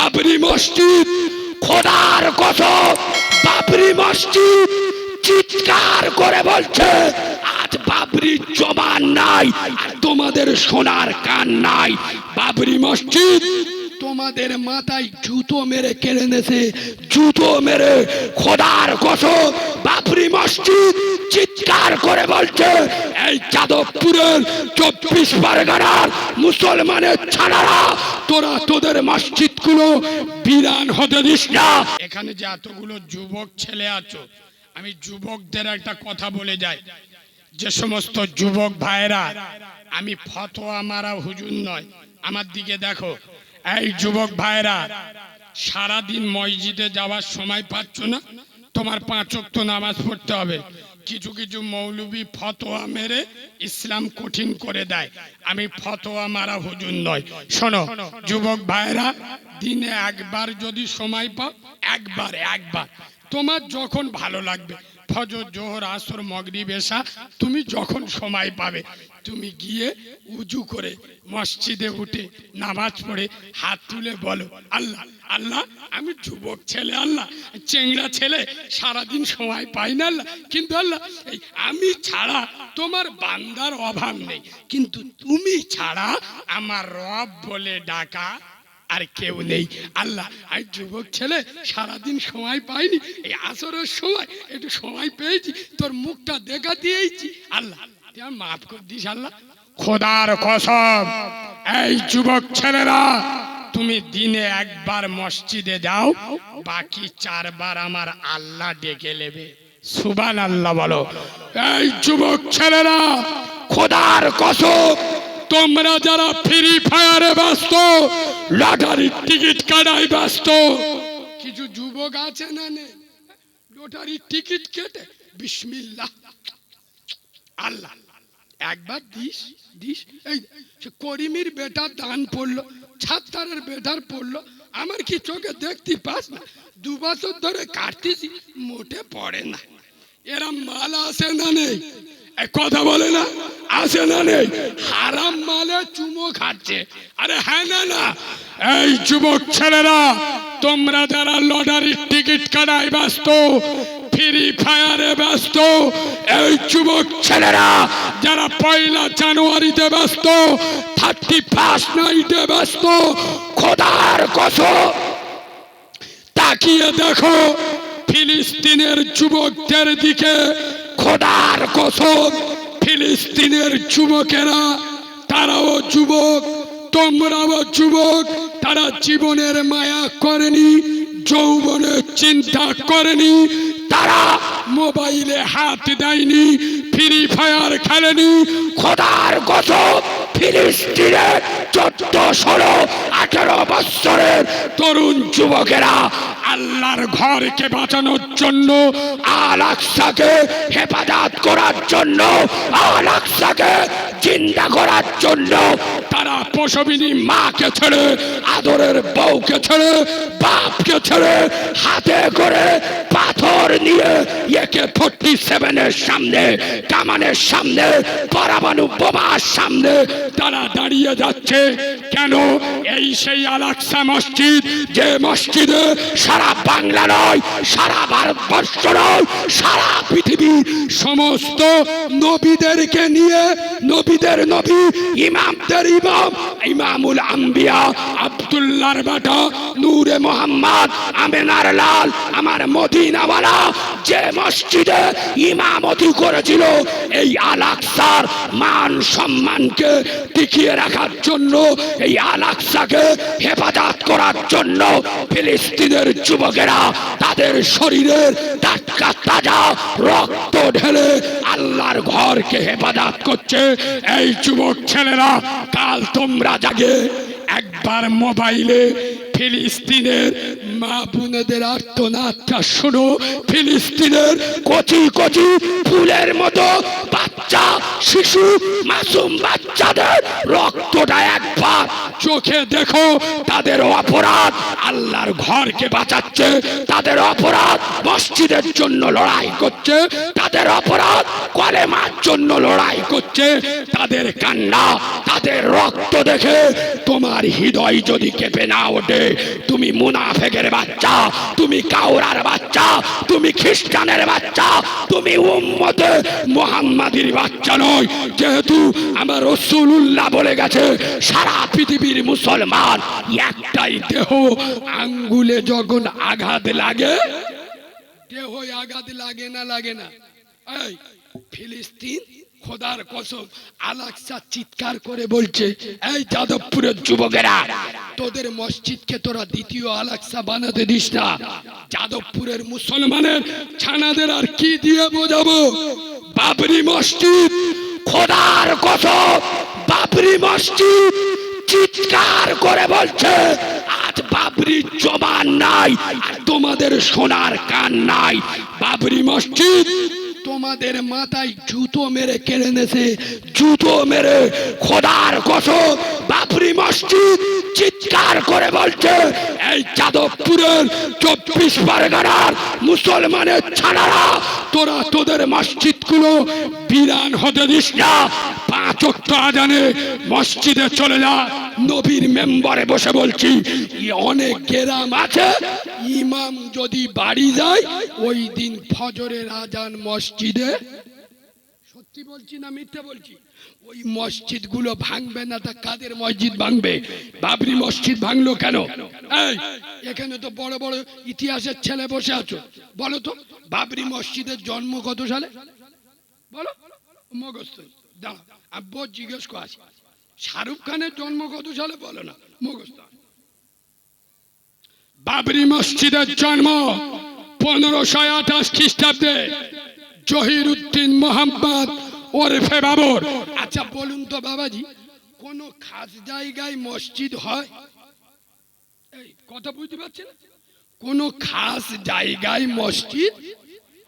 বাবরি মসজিদ, খোদার কসম বাবরি মসজিদ চিৎকার করে বলছে আজ বাবরির জবান নাই আর তোমাদের সোনার কান নাই। বাবরি মসজিদ তোমাদের মাথায় জুতো মেরে কেড়ে নেছে, জুতো মেরে। খোদার কসম বাবরি মসজিদ চিৎকার করে বলছে এই যাদবপুরের 24 পরগনার মুসলমানের ছাড়ারা তোরা তোদের মসজিদগুলো বিরান হতে দিস না। এখানে যে এতগুলো যুবক ছেলে আছো, আমি যুবকদের একটা কথা বলে যাই। যে সমস্ত যুবক ভাইরা, আমি ফতোয়া মারা হুজুর নয়, আমার দিকে দেখো। এই যুবক ভাইরা, সারাদিন মসজিদে যাওয়ার সময় পাচ্ছ না, তোমার 5 ওয়াক্ত নামাজ পড়তে হবে। কিছু কিছু মৌলবি ফতোয়া মেরে ইসলাম কঠিন করে দেয়। আমি ফতোয়া মারা হুজুর নয়। শোনো যুবক ভাইরা, দিনে একবার যদি সময় পাও, একবার তোমার যখন ভালো লাগবে, ফজর, জোহর, আসর, মাগরিব, এশা, তুমি যখন সময় পাবে তুমি গিয়ে উজু করে মসজিদে উঠে নামাজ পড়ে হাত তুলে বলো আল্লাহ আল্লাহ, আমি যুবক ছেলে, আল্লাহ চেংড়া ছেলে, সারাদিন সময় পাই না আল্লাহ, কিন্তু আল্লাহ এই আমি ছাড়া তোমার বান্দার অভাব নেই, কিন্তু তুমি ছাড়া আমার রব বলে ডাকা আর কেউ নেই। আল্লাহ আমি যুবক ছেলে, সারাদিন সময় পাইনি, এই আসরের সময় একটু সময় পেয়েছি, তোর মুখটা দেখা দিয়েছি, আল্লাহ তুই আমার মাফ করে দিস আল্লাহ। খোদার কসম এই যুবক ছেলেরা, তুমি দিনে একবার মসজিদে যাও, বাকি 4 বার আমার আল্লাহ ডেকে নেবে। সুবহানাল্লাহ বলো। এই যুবক ছেলেরা, খোদার কসম তোমরা যারা ফ্রি ফায়ারে ব্যস্ত, লটারির টিকিট কাটায় ব্যস্ত, কিছু যুবক আছে না নেই, লটারির টিকিট কেটে বিসমিল্লাহ আল্লাহ একবার দিস দিস। এই করিমের বেটা দান পড়লো, ছাত্তারের বেটার পড়লো, আমার কি চোখে দেখতে পাস না? 2 বছর ধরে কাটতেছি, মোটে পড়ে না। এরা মাল আসে না নেই, কথা বলে না, আসে না নেই, হারাম মালে চুমো খাচ্ছে। আরে হ্যাঁ না না, এই যুবক ছেলেরা, তোমরা যারা লটারির টিকিট কাটায় ব্যস্ত, ফ্রি ফায়ারে ব্যস্ত, এই যুবক ছেলেরা যারা 1 জানুয়ারিতে ব্যস্ত, 31 নাইটে ব্যস্ত, খোদার কসম তাকিয়ে দেখো ফিলিস্তিনের যুবকদের দিকে। খোদার কসম ফিলিস্তিনের যুবকেরা, তারাও যুবক, তোমরাও যুবক, তারা জীবনের মায়া করেনি, যৌবনের চিন্তা করেনি, তারা মোবাইলে হাত দেয়নি, ফ্রি ফায়ার খেলেনি। খোদার কসম ফিলিস্তিনের 14, 16, 18 বছরের তরুণ যুবকেরা আল্লাহর ঘরকে বাঁচানোর জন্য, আল আকসাকে হেফাজত করার জন্য, আল আকসাকে জিন্দা করার জন্য তারা প্রসবিনী মাকে ছেড়ে, আদরের বউকে ছেড়ে, বাপকে ছেড়ে, হাতে করে পাথর নিয়ে AK-47 সামনে, কামানের সামনে, পরমাণু বোমার সামনে তারা দাঁড়িয়ে যাচ্ছে। কেন? এই সেই আল আকসা মসজিদ, যে মসজিদে সারা বাংলা নয়, সারা ভারতবর্ষ নয়, সারা পৃথিবীর সমস্ত নবীদেরকে নিয়ে, নবীদের নবী, ইমামদের ইমাম, ইমামুল আম্বিয়া আব্দুল্লাহর বেটা নূরে মোহাম্মদ আমেনার লাল, আমার মদিনাওয়ালা, যে মসজিদে ইমামতি করেছিল, এই আল আকসার মান সম্মানকে টিকিয়ে রাখার জন্য, এই আল আকসাকে হেফাজত করার জন্য ফিলিস্তিনের যুবকেরা তাদের শরীরের টাটকা তাজা রক্ত ঢেলে আল্লাহর ঘরকে হেফাজত করছে। এই যুবক ছেলেরা, কাল তোমরা জাগে একবার মোবাইলে ফিলিস্তিনের মা বোনেদের আর্তনাদটা শোনো। ফিলিস্তিনের কচি কচি ফুলের মতো বাচ্চা, শিশু, মাসুম বাচ্চাদের রক্তটা একবার চোখে দেখো তাদের অপরাধ আল্লাহর ঘরকে বাঁচাচ্ছে, তাদের অপরাধ মসজিদের জন্য লড়াই করছে, তাদের অপরাধ কলেমার জন্য লড়াই করছে। তাদের কান্না, তাদের রক্ত দেখে তোমার হৃদয় যদি কেঁপে না ওঠে, তুমি মুনাফেকের বাচ্চা, তুমি কাউরার বাচ্চা, তুমি খ্রিস্টানের বাচ্চা, তুমি উম্মতে মুহাম্মাদির বাচ্চা নয়। যেহেতু আমার রাসূলুল্লাহ বলে গেছে, সারা পৃথিবীর মুসলমান একটাই দেহ, আঙ্গুলে যখন আঘাত লাগে, দেহ আঘাত লাগে না লাগে না? এই ফিলিস্তিন খোদার কসম আল-আকসা চিৎকার করে বলছে, এই যাদবপুরের যুবকেরা, তোদের মসজিদকে তোরা দ্বিতীয় আল-আকসা বানাতে দিস না। যাদবপুরের মুসলমানের ছানাদের আর কি দিয়ে বোঝাবো? বাবরি মসজিদ, খোদার কসম বাবরি মসজিদ চিৎকার করে বলছে, আজ বাবরির জবান নাই আর তোমাদের সোনার কান নাই। বাবরি মসজিদ তোমাদের মাথায় জুতো মেরে কেড়ে নেছে, জুতো মেরে। খোদার কসম বাবরি মসজিদ চিৎকার করে বলছে, এই যাদবপুরের 24 পরগনার মুসলমানের ছানারা, তোরা তোদের মসজিদগুলো বিরান হতে দিস না। 5 ওয়াক্ত আজানে মসজিদে চলে যা। নবীর মেম্বারে বসে বলছি, অনেক গ্রাম আছে ইমাম যদি বাড়ি যায় ওই দিন ফজরের আজান মসজিদে, সত্যি বলছি না মিথ্যে বলছি, ওই মসজিদগুলো ভাঙবে না। তা কাদের মসজিদ ভাঙবে? বাবরি মসজিদ ভাঙলো কেন? এই এখানে তো বড় বড় ইতিহাসের ছেলে বসে আছো, বলো তো বাবরি মসজিদের জন্ম কত সালে? বলো মগজ দাঁড়া, আব্বু জিজ্ঞেস করছি, শাহরুখ খানের জন্ম কত সালে? বলো না, মগজ। বাবরি মসজিদের জন্ম 1528 খ্রিস্টাব্দে জহিরুদ্দিন মোহাম্মদ ওরফে বাবর। আচ্ছা বলুন তো বাবাজি, কোন খাস জায়গায় মসজিদ হয়? এই কথা বুঝতে পারছেন? কোন খাস জায়গায় মসজিদ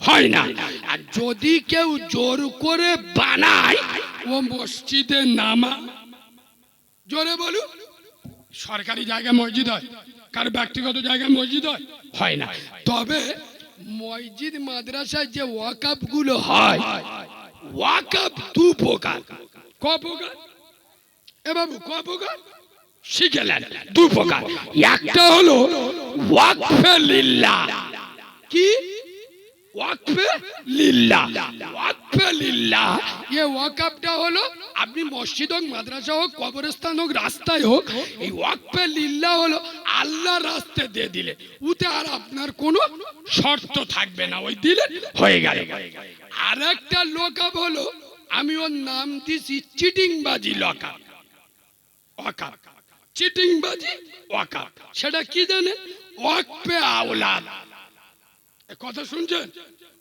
হয় না। আর যদি কেউ জোর করে বানায় ও মসজিদে নামা, জোরে বলুন, সরকারি জায়গায় মসজিদ হয়, কার ব্যক্তিগত জায়গায় মসজিদ হয়? হয় না। তবে মসজিদ মাদ্রাসায় যে ওয়াকাফ গুলো হয়, ওয়াকাফ 2 প্রকার। ক প্রকার? এ বাবু ক প্রকার? শিখেলেন 2 প্রকার। একটা হলো ওয়াকফে লিল্লাহ। কি? ওয়াকফে লিল্লাহ। ওয়াকফে লিল্লাহ এই ওয়াকফটা হলো আপনি মসজিদ হোক, মাদ্রাসা হোক, কবরস্থান হোক, রাস্তায় হোক, এই ওয়াকফে লিল্লাহ হলো আল্লাহর রাস্তায় দিয়ে দিলে উতে আর আপনার কোনো শর্ত থাকবে না, ওই দিলে হয়ে গেল। আর একটা লোকাপ হলো, আমি ওর নাম দিছি চিটিংবাজি লোকাপ। ওয়াকফ চিটিংবাজি ওয়াকফ, সেটা কি জানেন? ওয়াকফে আওলাদ। কথা শুনছেন?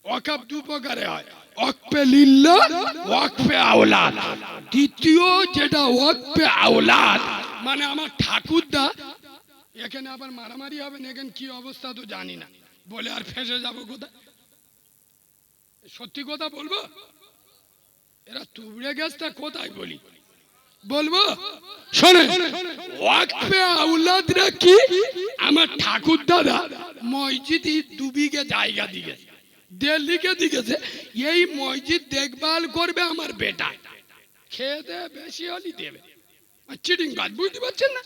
ওয়াকফ 2 প্রকারে হয়, ওয়াকফে লিল্লাহ, ওয়াকফে আওলাদ। দ্বিতীয় যেটা ওয়াকফে আওলাদ, মানে আমার ঠাকুরদা, এখানে আবার মারামারি হবে না, এখানে কি অবস্থা তো জানি না, বলে আর ফেসে যাব কোথায়? সত্যি কথা বলবো, এরা তুবড়ে গেছটা কোথায় বলি বলবো? শোনে, ওয়াকফে আওলাদরা কি? আমার ঠাকুর দাদা মসজিদ 2 বিঘে জায়গা দিয়েছে, দিল্লিকে দিয়েছে, এই মসজিদ দেখভাল করবে আমার বেটা, খেয়ে দেবে বেশি হলি দেবে, চিটিং বাজ, বুঝতে পারছেন না?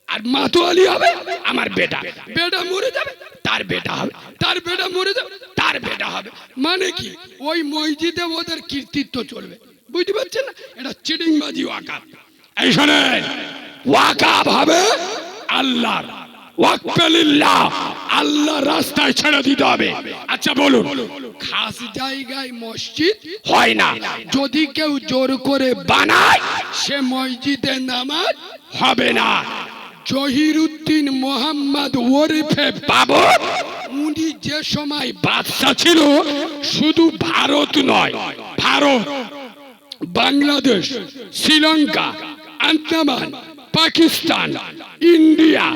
আর মাতোয়ালি হবে আমার বেটা, বেটা মরে যাবে তার বেটা হবে, তার বেটা মরে যাবে তার বেটা হবে। মানে কি? ওই মসজিদে ওদের কীর্তিত্ব চলবে, বুঝতে পারছেন না? এটা চিটিংবাজি ওয়াকফ। এই শোনেন, ওয়াকফ হবে আল্লাহর, ওয়াকফে লিল্লাহ আল্লাহর রাস্তায় ছেড়ে দিতে হবে। আচ্ছা বলুন, খাস জায়গায় মসজিদ হয় না, যদি কেউ জোর করে বানায় সে মসজিদে নামাজ হবে না। জহিরুদ্দিন মোহাম্মদ ওরফে বাবর, উনি যে সময় বাদশা ছিল, শুধু ভারত নয়, ভারত, বাংলাদেশ, শ্রীলঙ্কা, আন্দামান, পাকিস্তান, ইন্ডিয়া,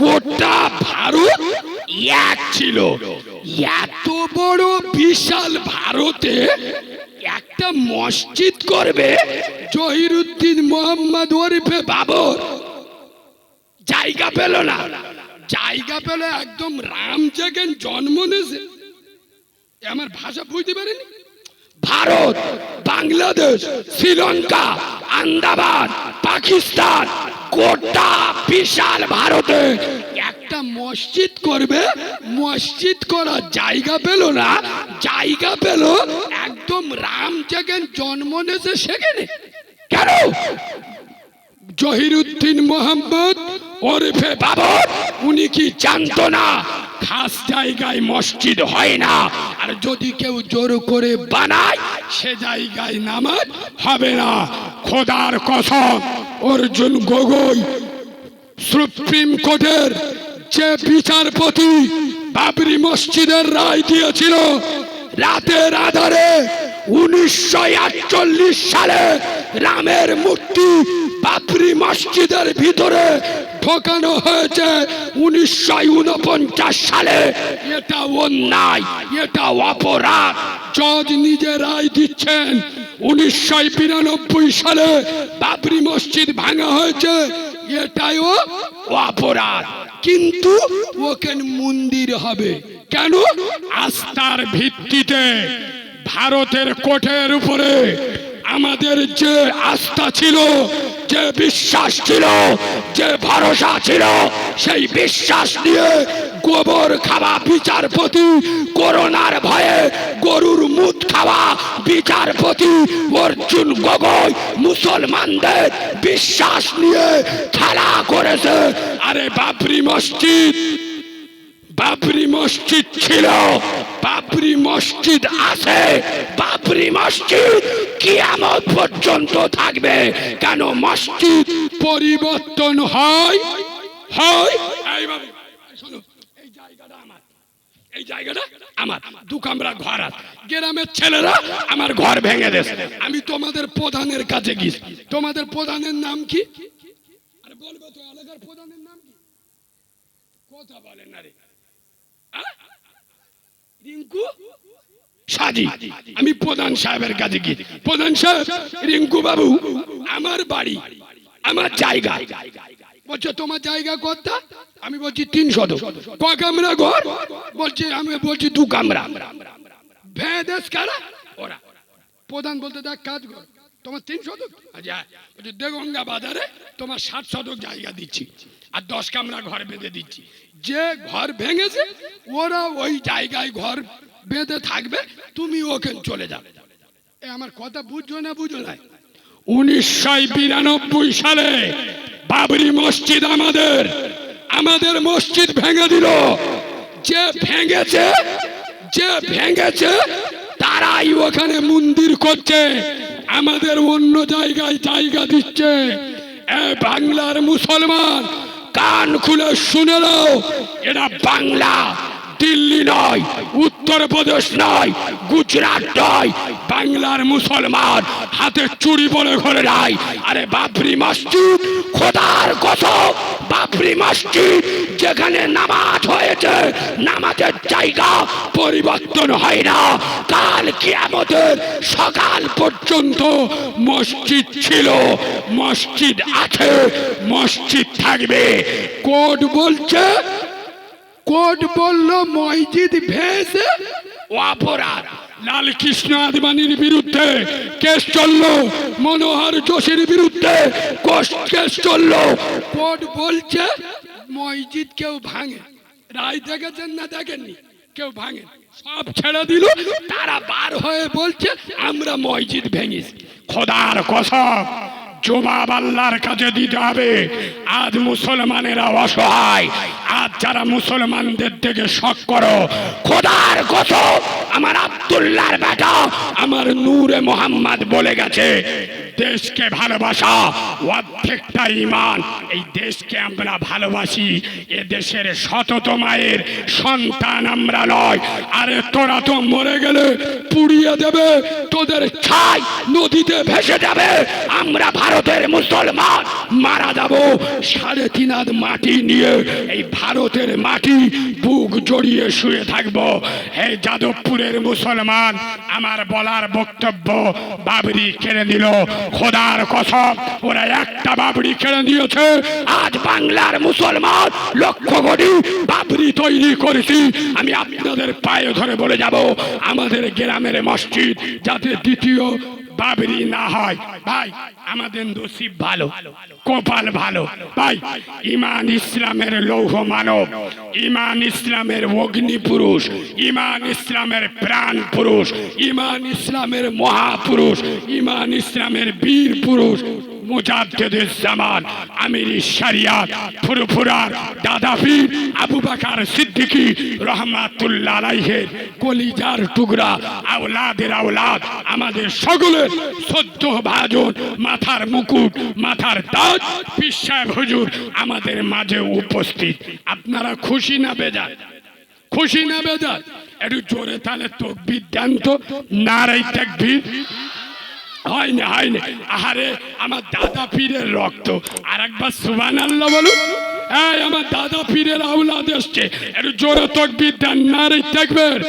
গোটা ভারত এক ছিল। এত বড় বিশাল ভারতে একটা মসজিদ করবে জহিরুদ্দিন মোহাম্মদ ওরফে বাবর, জায়গা পেল না। জায়গা পেলে একদম রাম যেখানে জন্ম নিয়েছে, এ আমার ভাষা বুঝতে পারেনি। ভারত, বাংলাদেশ, শ্রীলঙ্কা, আন্দামান, পাকিস্তান, গোটা বিশাল ভারতে একটা মসজিদ করবে, মসজিদ করার জায়গা পেল না। জায়গা পেল একদম রাম যেখানে জন্ম নিয়েছে সেখানে। কেন? জহিরুদ্দিন মোহাম্মদ ওরফে বাবর উনি কি জানতো না খাস জায়গায় মসজিদ হয় না, আর যদি কেউ জোর করে বানায় সে জায়গায় নামাজ হবে না? খোদার কসম, অর্জুন গগৈ সুপ্রিম কোর্টের যে বিচারপতি বাবরি মসজিদের রায় দিয়েছিল, রাতের আধারে 1948 সালে রামের মূর্তি বাবরি মসজিদের ভিতরে ঢোকানো হয়েছে 1949 সালে, এটা অন্যায়, এটা অপরাধ। জজ নিজে রায় দিচ্ছেন 1992 সালে বাবরি মসজিদ ভাঙা হয়েছে, এটাও অপরাধ। কিন্তু ওখানে মন্দির হবে কেন? আস্থার ভিত্তিতে ভারতের কোর্টের উপরে আমাদের যে আস্থা ছিল, যে বিশ্বাস ছিল, যে ভরসা ছিল, সেই বিশ্বাস নিয়ে গোবর খাওয়া বিচারপতি, করোনার ভয়ে গরুর মুখ খাওয়া বিচারপতি অর্জুন গগৈ মুসলমানদের বিশ্বাস নিয়ে খেলা করেছে। আরে বাবরি মসজিদ, বাবরি মসজিদ ছিল, বাবরি মসজিদ আছে, বাবরি মসজিদ কিয়ামত পর্যন্ত থাকবে। কেন? মসজিদ পরিবর্তন হয় হয়। এই বাবু, শোনো, এই জায়গাটা আমার, এই জায়গাটা আমার, দু কামরা ঘর আছে। গ্রামের ছেলেরা আমার ঘর ভেঙে দিয়েছে। আমি তোমাদের প্রধানের কাছে গেছি। তোমাদের প্রধানের নাম কি? আরে বলবে তো, এলাকার প্রধানের নাম কি? কথা বলেন না রে। রিঙ্কু সাজি। আমি প্রধান সাহেবের কাছে গিয়ে, প্রধান সাহেব, রিঙ্কু বাবু আমার বাড়ি, আমার জায়গা। বলছে তোমার জায়গা কথা? আমি বলছি 300। ক কামরা ঘর? বলছে, আমি বলছি 2 কামরা। ভেদেশ কারা? ওরা। প্রধান বলতে দেখ কাজ কর, তোমার 3 শতক। আচ্ছা, বলছে দেগঙ্গা বাজারে তোমার 60 শতক জায়গা দিচ্ছি, আর 10 কামরা ঘর বেঁধে দিচ্ছি। যে ঘর ভেঙেছে ওরা ওই জায়গায় ঘর বেঁধে থাকবে, তুমি ওখানে চলে যাবে। এ আমার কথা বুঝছো না? বুঝো না? 1992 সালে বাবরি মসজিদ আমাদের, আমাদের মসজিদ ভেঙে দিল। যে ভেঙেছে, যে ভেঙেছে তারাই ওখানে মন্দির করছে, আমাদের অন্য জায়গায় জায়গা দিচ্ছে। এ বাংলার মুসলমান কান খুলে শুনে নাও, এটা বাংলা, দিল্লি নয়, উত্তরপ্রদেশ নয়, গুজরাট নয়। বাংলার মুসলমান হাতে চুরি বলে ঘরে নাই। আরে বাবরি মসজিদ, খোদার কসম, বাবরি মসজিদ যেখানে নামাজ হয়েছে, নামাজের জায়গা পরিবর্তন হয় না। কাল কিয়ামতের সকাল পর্যন্ত মসজিদ ছিল, মসজিদ আছে, মসজিদ থাকবে। কোর্ট বলছে, কোর্ট বলল মসজিদ ভেঙেছে অপরাধ। লালকৃষ্ণ আদবানির বিরুদ্ধে কেস চললো, মনোহর যোশীর বিরুদ্ধে কেস চললো। কোর্ট বলছে মসজিদ কেউ ভাঙে। রায় দেখেছেন না দেখেননি? কেউ ভাঙে, সব ছেড়ে দিল। তারা বার হয়ে বলছে আমরা মসজিদ ভেঙেছি। খোদার কসম, জবাব আল্লাহর কাছে দিতে হবে। আজ মুসলমানেরা অসহায়, আজ যারা মুসলমানদের থেকে শক করো, খোদার কসম, আমার আব্দুল্লাহর বেটা আমার নূরে মোহাম্মদ বলে গেছে, দেশকে ভালোবাসা অর্ধেকটা ঈমান। এই দেশকে আমরা ভালোবাসি, এ দেশের শতত মায়ের সন্তান আমরা নয়। আরে তোরা তো মরে গেলে পুড়িয়ে দেবে, তোদের ছাই নদীতে ভেসে যাবে। আমরা ভারতের মুসলমান মারা যাব 3.5 হাত মাটি নিয়ে, এই ভারতের মাটি বুক জড়িয়ে শুয়ে থাকবো। এই যাদবপুরের মুসলমান, আমার বলার বক্তব্য, বাবরি কেড়ে দিল, খোদার কসম ওরা একটা বাবরি কেড়ে নিয়েছে। আজ বাংলার মুসলমান লক্ষ কোটি বাবরি তৈরি করেছি। আমি আপনাদের পায়ে ধরে বলে যাব, আমাদের গ্রামের মসজিদ যাতে দ্বিতীয় বাবরি না হয়। ভাই আমাদের নসিব ভালো, কপাল ভালো। ভাই ইমান ইসলামের লৌহ মানব, ইমান ইসলামের অগ্নি পুরুষ, ইমান ইসলামের প্রাণ পুরুষ, ইমান ইসলামের মহাপুরুষ, ইমান ইসলামের বীর পুরুষ মুজাদ্দিদুজ জামান আমির শরিয়াত ফুরফুরার দাদা পীর আবু বকর সিদ্দিকী রহমাতুল্লাহ আলাইহির কলিজার টুকরা আওলাদের আওলাদ আমাদের সকলের 14 ভাজন মাথার মুকুট, মাথার তাজ পীর সাহেব হুজুর আমাদের মাঝে উপস্থিত। আপনারা খুশি না বেজার? খুশি না বেজার? একটু জোরে তাহলে তাকবীর দেন তো, নারে তাকবীর। হয়নি হয়নি, আহারে আমার দাদা পীরের রক্ত। আর একবার সুবহানাল্লাহ বলুন। এই আমার দাদা পীরের আওলাদ এসছে, একটু জোরে তাকবীর দেন, নারে তাকবীর।